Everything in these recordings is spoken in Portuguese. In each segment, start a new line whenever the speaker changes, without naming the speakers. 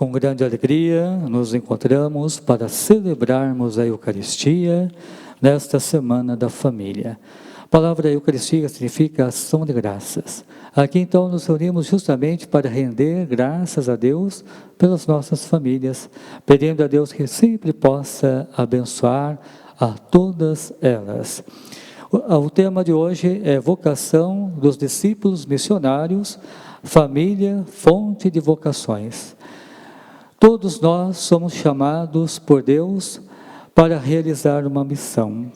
Com grande alegria, nos encontramos para celebrarmos a Eucaristia nesta Semana da Família. A palavra Eucaristia significa ação de graças. Aqui então nos reunimos justamente para render graças a Deus pelas nossas famílias, pedindo a Deus que sempre possa abençoar a todas elas. O tema de hoje é vocação dos discípulos missionários, família, fonte de vocações. Todos nós somos chamados por Deus para realizar uma missão.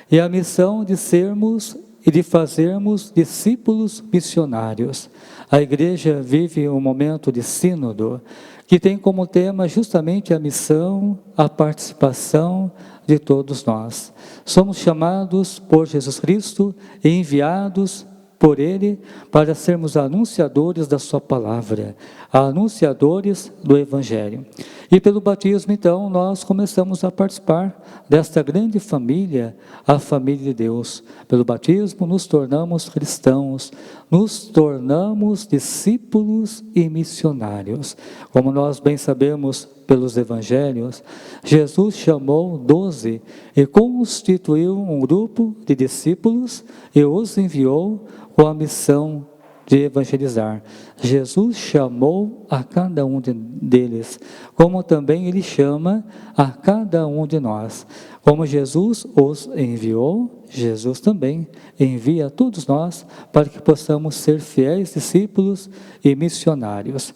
E a missão de sermos e de fazermos discípulos missionários. A igreja vive um momento de sínodo, que tem como tema justamente a missão, a participação de todos nós. Somos chamados por Jesus Cristo e enviados por Ele para sermos anunciadores da Sua palavra, anunciadores do Evangelho. E pelo batismo, então, nós começamos a participar desta grande família, a família de Deus. Pelo batismo, nos tornamos cristãos, nos tornamos discípulos e missionários. Como nós bem sabemos pelos Evangelhos, Jesus chamou 12 e constituiu um grupo de discípulos e os enviou com a missão de evangelizar. Jesus chamou a cada um deles, como também Ele chama a cada um de nós. Como Jesus os enviou, Jesus também envia a todos nós para que possamos ser fiéis discípulos e missionários.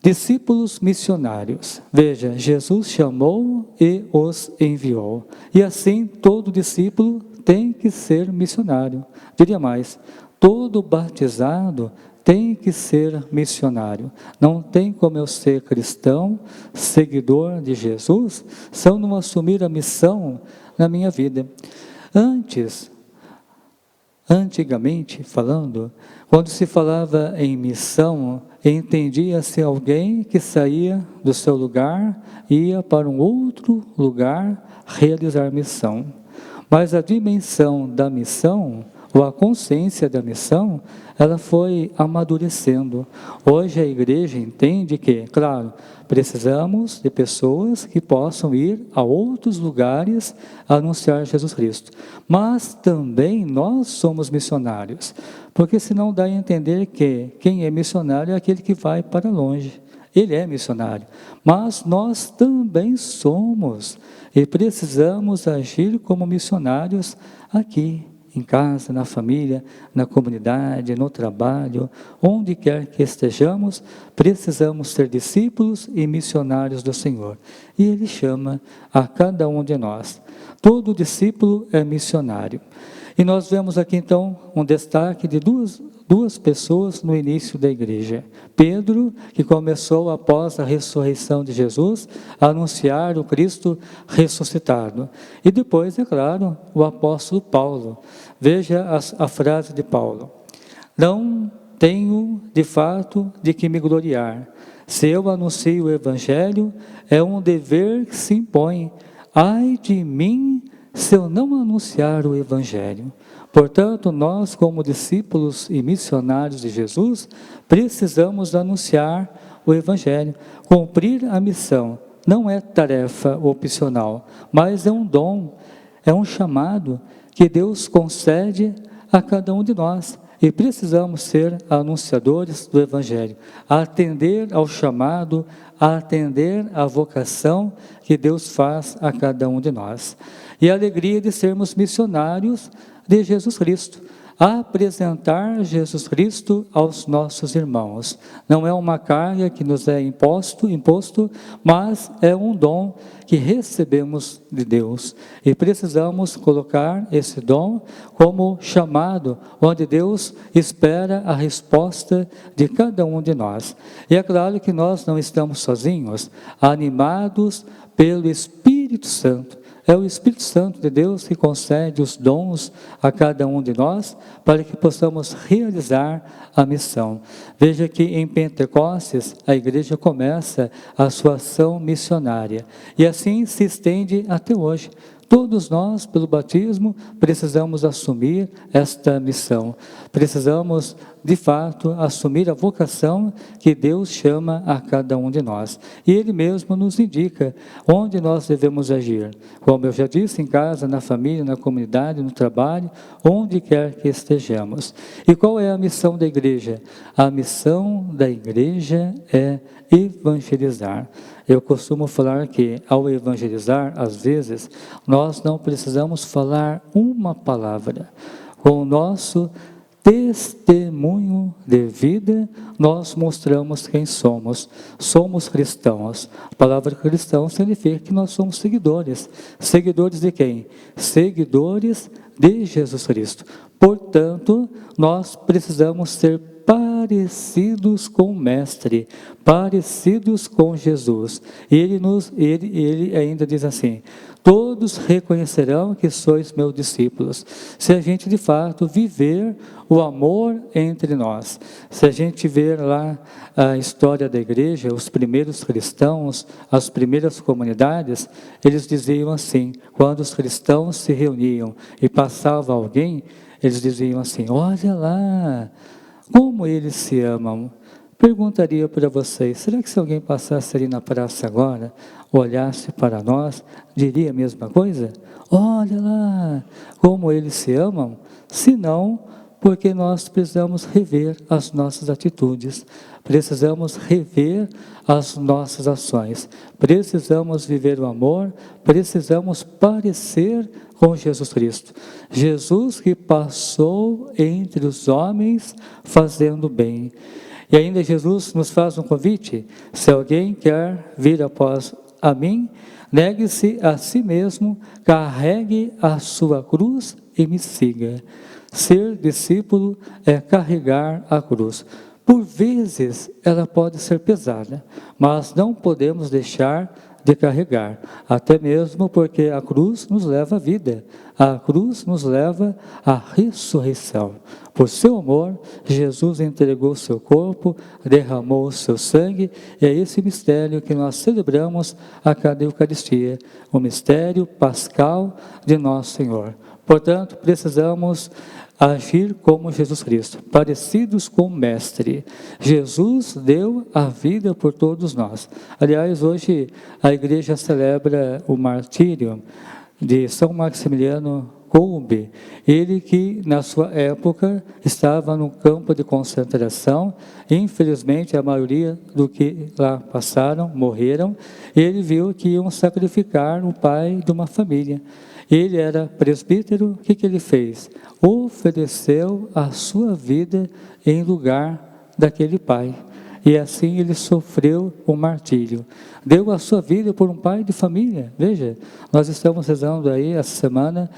Discípulos missionários. Veja, Jesus chamou e os enviou. E assim, todo discípulo tem que ser missionário. Diria mais, todo batizado tem que ser missionário. Não tem como eu ser cristão, seguidor de Jesus, se eu não assumir a missão na minha vida. Antigamente falando, quando se falava em missão, entendia-se alguém que saía do seu lugar e ia para um outro lugar realizar missão. Mas a dimensão da missão, ou a consciência da missão, ela foi amadurecendo. Hoje a igreja entende que, claro, precisamos de pessoas que possam ir a outros lugares anunciar Jesus Cristo. Mas também nós somos missionários, porque senão dá a entender que quem é missionário é aquele que vai para longe. Ele é missionário, mas nós também somos e precisamos agir como missionários aqui, em casa, na família, na comunidade, no trabalho, onde quer que estejamos, precisamos ser discípulos e missionários do Senhor. E Ele chama a cada um de nós. Todo discípulo é missionário. E nós vemos aqui então um destaque de duas pessoas no início da igreja. Pedro, que começou após a ressurreição de Jesus, a anunciar o Cristo ressuscitado. E depois, é claro, o apóstolo Paulo. Veja a frase de Paulo. Não tenho, de fato, de que me gloriar. Se eu anuncio o Evangelho, é um dever que se impõe. Ai de mim, se eu não anunciar o Evangelho. Portanto, nós, como discípulos e missionários de Jesus, precisamos anunciar o Evangelho. Cumprir a missão não é tarefa opcional, mas é um dom, é um chamado que Deus concede a cada um de nós. E precisamos ser anunciadores do Evangelho, atender ao chamado, atender à vocação que Deus faz a cada um de nós. E a alegria de sermos missionários de Jesus Cristo, apresentar Jesus Cristo aos nossos irmãos. Não é uma carga que nos é imposto, mas é um dom que recebemos de Deus. E precisamos colocar esse dom como chamado, onde Deus espera a resposta de cada um de nós. E é claro que nós não estamos sozinhos, animados pelo Espírito Santo. É o Espírito Santo de Deus que concede os dons a cada um de nós para que possamos realizar a missão. Veja que em Pentecostes a igreja começa a sua ação missionária e assim se estende até hoje. Todos nós, pelo batismo, precisamos assumir esta missão. Precisamos de fato, assumir a vocação que Deus chama a cada um de nós. E Ele mesmo nos indica onde nós devemos agir. Como eu já disse, em casa, na família, na comunidade, no trabalho, onde quer que estejamos. E qual é a missão da igreja? A missão da igreja é evangelizar. Eu costumo falar que, ao evangelizar, às vezes, nós não precisamos falar uma palavra. Com o nosso testemunho de vida, nós mostramos quem somos. Somos cristãos. A palavra cristão significa que nós somos seguidores. Seguidores de quem? Seguidores de Jesus Cristo. Portanto, nós precisamos ser parecidos com o Mestre, parecidos com Jesus. Ele ainda diz assim: todos reconhecerão que sois meus discípulos, se a gente de fato viver o amor entre nós. Se a gente ver lá a história da igreja, os primeiros cristãos, as primeiras comunidades, eles diziam assim, quando os cristãos se reuniam e passava alguém, eles diziam assim: olha lá, como eles se amam. Perguntaria para vocês, será que se alguém passasse ali na praça agora, olhasse para nós, diria a mesma coisa? Olha lá, como eles se amam? Se não, porque nós precisamos rever as nossas atitudes, precisamos rever as nossas ações, precisamos viver o amor, precisamos parecer com Jesus Cristo. Jesus que passou entre os homens fazendo bem. E ainda Jesus nos faz um convite: se alguém quer vir após a mim, negue-se a si mesmo, carregue a sua cruz e me siga. Ser discípulo é carregar a cruz. Por vezes ela pode ser pesada, mas não podemos deixar de carregar, até mesmo porque a cruz nos leva à vida, a cruz nos leva à ressurreição. Por seu amor, Jesus entregou seu corpo, derramou o seu sangue, e é esse mistério que nós celebramos a cada Eucaristia, o mistério pascal de nosso Senhor. Portanto, precisamos agir como Jesus Cristo, parecidos com o Mestre. Jesus deu a vida por todos nós. Aliás, hoje a igreja celebra o martírio de São Maximiliano Kolbe, ele que na sua época estava no campo de concentração. Infelizmente a maioria do que lá passaram, morreram. Ele viu que iam sacrificar o pai de uma família. Ele era presbítero, o que ele fez? Ofereceu a sua vida em lugar daquele pai. E assim ele sofreu o martírio. Deu a sua vida por um pai de família. Veja, nós estamos rezando aí a Semana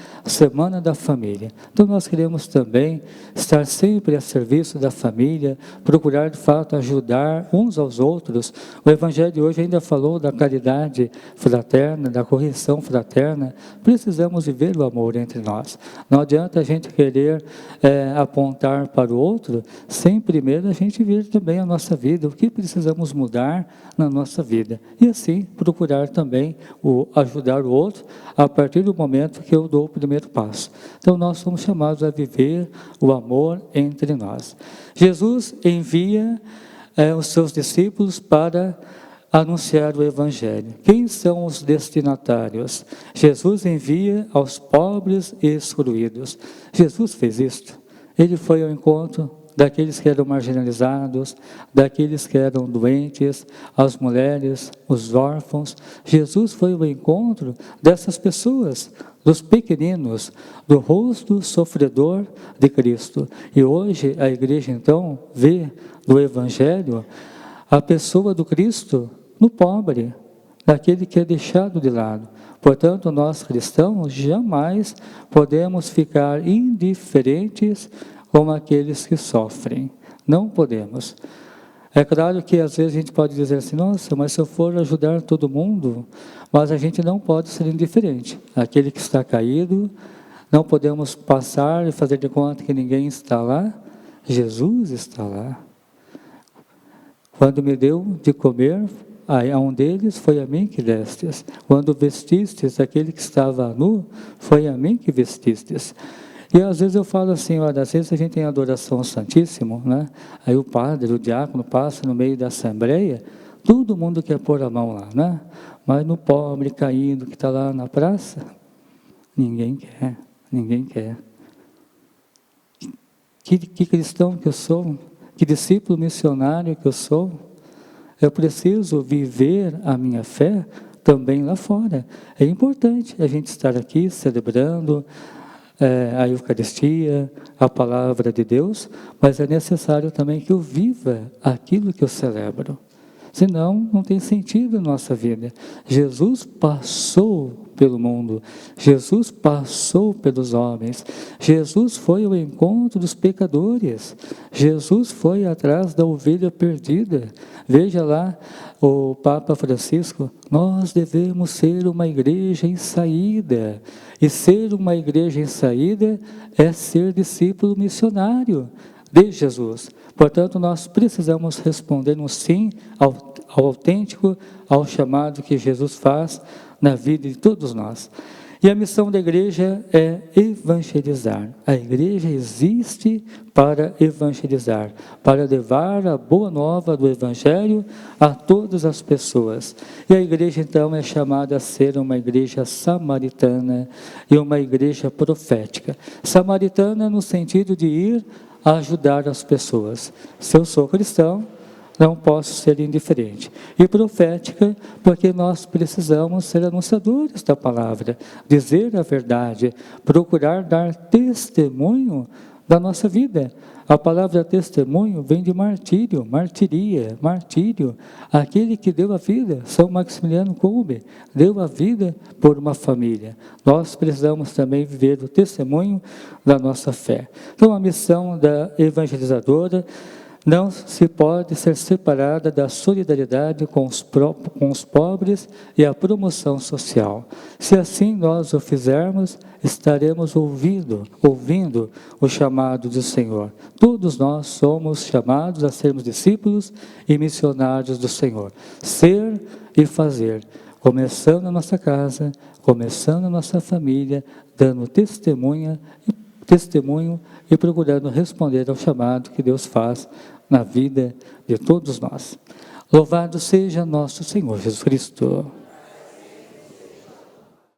da Família. Então nós queremos também estar sempre a serviço da família, procurar de fato ajudar uns aos outros. O Evangelho de hoje ainda falou da caridade fraterna, da correção fraterna. Precisamos viver o amor entre nós. Não adianta a gente querer apontar para o outro, sem primeiro a gente ver também a nossa vida, o que precisamos mudar na nossa vida. E assim, procurar também ajudar o outro a partir do momento que eu dou o primeiro passo. Então, nós somos chamados a viver o amor entre nós. Jesus envia os seus discípulos para anunciar o Evangelho. Quem são os destinatários? Jesus envia aos pobres e excluídos. Jesus fez isto. Ele foi ao encontro daqueles que eram marginalizados, daqueles que eram doentes, as mulheres, os órfãos. Jesus foi ao encontro dessas pessoas, dos pequeninos, do rosto sofredor de Cristo. E hoje a igreja então vê no Evangelho a pessoa do Cristo no pobre, naquele que é deixado de lado. Portanto, nós cristãos jamais podemos ficar indiferentes como aqueles que sofrem. Não podemos. É claro que às vezes a gente pode dizer assim: nossa, mas se eu for ajudar todo mundo, mas a gente não pode ser indiferente. Aquele que está caído, não podemos passar e fazer de conta que ninguém está lá. Jesus está lá. Quando me deu de comer, a um deles foi a mim que destes. Quando vestistes aquele que estava nu, foi a mim que vestistes. E às vezes eu falo assim, olha, às vezes a gente tem adoração ao Santíssimo, né? Aí o padre, o diácono passa no meio da assembleia, todo mundo quer pôr a mão lá, né? Mas no pobre caído que está lá na praça, ninguém quer, ninguém quer. Que cristão que eu sou, que discípulo missionário que eu sou, eu preciso viver a minha fé também lá fora. É importante a gente estar aqui celebrando a Eucaristia, a Palavra de Deus, mas é necessário também que eu viva aquilo que eu celebro. Senão, não tem sentido na nossa vida. Jesus passou pelo mundo, Jesus passou pelos homens, Jesus foi ao encontro dos pecadores, Jesus foi atrás da ovelha perdida. Veja lá o Papa Francisco, nós devemos ser uma igreja em saída, e ser uma igreja em saída é ser discípulo missionário de Jesus. Portanto, nós precisamos responder um sim ao autêntico, ao chamado que Jesus faz na vida de todos nós. E a missão da igreja é evangelizar. A igreja existe para evangelizar, para levar a boa nova do evangelho a todas as pessoas. E a igreja então é chamada a ser uma igreja samaritana e uma igreja profética. Samaritana no sentido de ir a ajudar as pessoas. Se eu sou cristão, não posso ser indiferente. E profética, porque nós precisamos ser anunciadores da palavra, dizer a verdade, procurar dar testemunho da nossa vida. A palavra testemunho vem de martírio, martiria, martírio. Aquele que deu a vida, São Maximiliano Kolbe, deu a vida por uma família. Nós precisamos também viver o testemunho da nossa fé. Então, a missão da evangelizadora não se pode ser separada da solidariedade com os pobres e a promoção social. Se assim nós o fizermos, estaremos ouvindo o chamado do Senhor. Todos nós somos chamados a sermos discípulos e missionários do Senhor. Ser e fazer, começando a nossa casa, começando a nossa família, dando testemunho e procurando responder ao chamado que Deus faz na vida de todos nós. Louvado seja nosso Senhor Jesus Cristo.